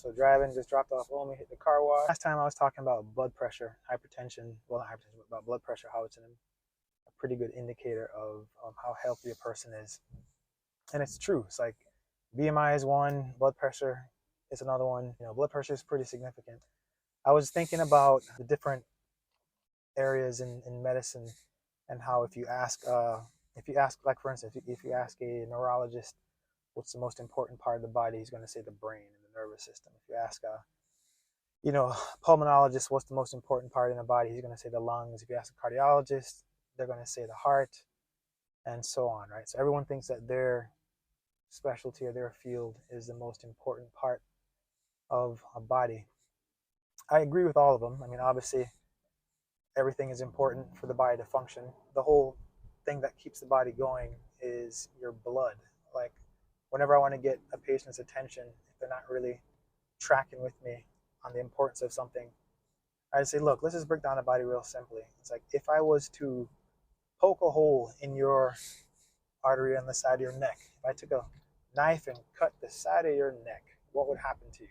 So driving, just dropped off Omi, hit the car wash. Last time I was talking about blood pressure, hypertension, well not hypertension, but about blood pressure, how it's a pretty good indicator of how healthy a person is. And it's true. It's like BMI is one, blood pressure is another one. Blood pressure is pretty significant. I was thinking about the different areas in medicine and how if you ask like for instance if you ask a neurologist what's the most important part of the body, he's going to say the brain and the nervous system. If you ask a pulmonologist what's the most important part in the body, he's going to say the lungs. If you ask a cardiologist, they're going to say the heart, and so on, right? So everyone thinks that their specialty or their field is the most important part of a body. I agree with all of them. I mean, obviously everything is important for the body to function. The whole thing that keeps the body going is your blood. Like whenever I want to get a patient's attention, if they're not really tracking with me on the importance of something, I say, look, let's just break down the body real simply. It's like if I was to poke a hole in your artery on the side of your neck, if I took a knife and cut the side of your neck, what would happen to you?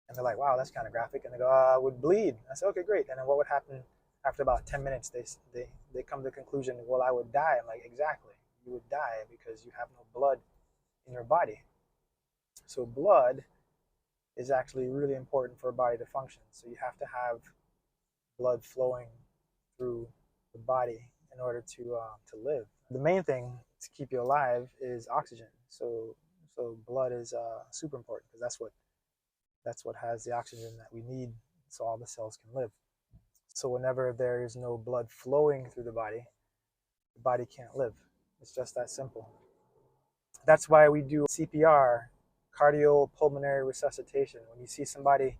And they're like, wow, that's kind of graphic. And they go, I would bleed. I said, okay, great. And then what would happen after about 10 minutes? They come to the conclusion, well, I would die. I'm like, exactly. You would die because you have no blood in your body. So blood is actually really important for a body to function. So you have to have blood flowing through the body in order to live. The main thing to keep you alive is oxygen. So blood is super important because that's what has the oxygen that we need so all the cells can live. So whenever there is no blood flowing through the body can't live. It's just that simple. That's why we do CPR, cardiopulmonary resuscitation. When you see somebody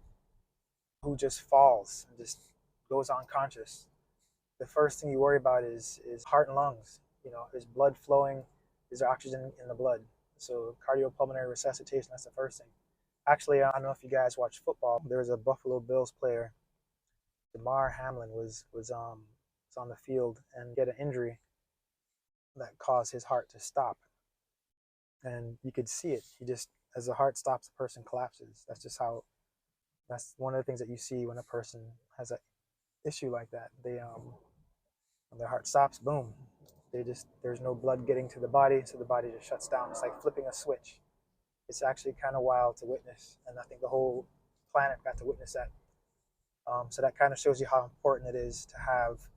who just falls and just goes unconscious, the first thing you worry about is heart and lungs. Is blood flowing? Is there oxygen in the blood? So cardiopulmonary resuscitation, that's the first thing. Actually, I don't know if you guys watch football. There was a Buffalo Bills player, Damar Hamlin, was on the field and get an injury that caused his heart to stop, and you could see it. He just, as the heart stops, the person collapses. That's just how. That's one of the things that you see when a person has an issue like that. When their heart stops, boom, there's no blood getting to the body, so the body just shuts down. It's like flipping a switch. It's actually kind of wild to witness, and I think the whole planet got to witness that. So that kind of shows you how important it is to have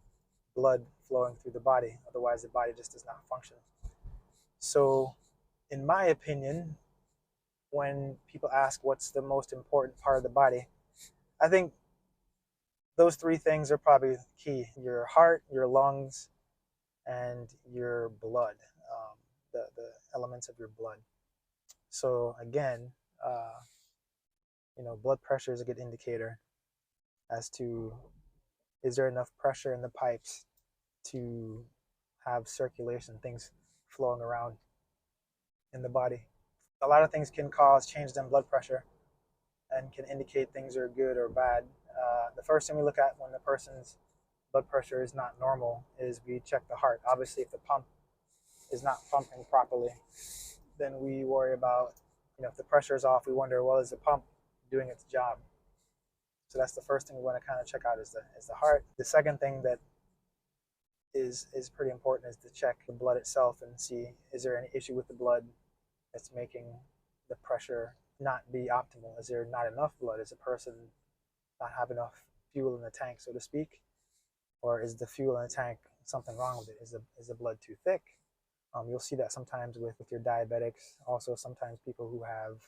blood flowing through the body. Otherwise, the body just does not function. So, in my opinion, when people ask what's the most important part of the body, I think those three things are probably key: your heart, your lungs, and your blood, the elements of your blood. So again, uh, blood pressure is a good indicator as to is there enough pressure in the pipes to have circulation, things flowing around in the body. A lot of things can cause changes in blood pressure and can indicate things are good or bad. The first thing we look at when the person's blood pressure is not normal is we check the heart. Obviously, if the pump is not pumping properly, then we worry about, if the pressure is off, we wonder, well, is the pump doing its job? So that's the first thing we want to kind of check out is the heart. The second thing that is pretty important is to check the blood itself and see, is there any issue with the blood that's making the pressure not be optimal? Is there not enough blood? Is the person not have enough fuel in the tank, so to speak? Or is the fuel in the tank something wrong with it? Is the blood too thick? You'll see that sometimes with your diabetics. Also, sometimes people who have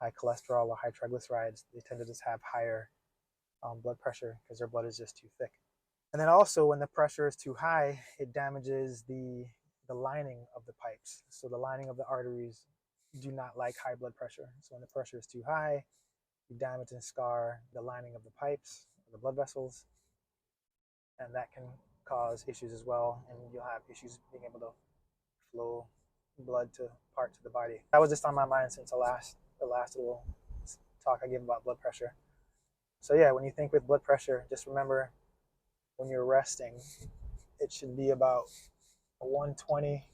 high cholesterol or high triglycerides, they tend to just have higher blood pressure because their blood is just too thick. And then also, when the pressure is too high, it damages the lining of the pipes. So the lining of the arteries do not like high blood pressure. So when the pressure is too high, you damage and scar the lining of the pipes, the blood vessels, and that can cause issues as well. And you'll have issues being able to flow blood to parts of the body. That was just on my mind since the last little talk I gave about blood pressure. So yeah, when you think with blood pressure, just remember when you're resting, it should be about 120/80.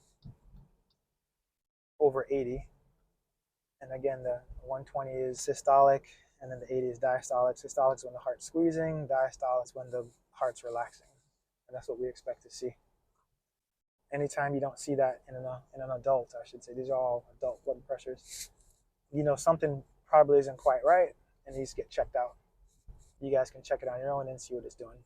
And again, the 120 is systolic, and then the 80 is diastolic. Systolic is when the heart's squeezing, diastolic is when the heart's relaxing. And that's what we expect to see. Anytime you don't see that in an adult, I should say, these are all adult blood pressures, you know something probably isn't quite right and needs to get checked out. You guys can check it on your own and see what it's doing.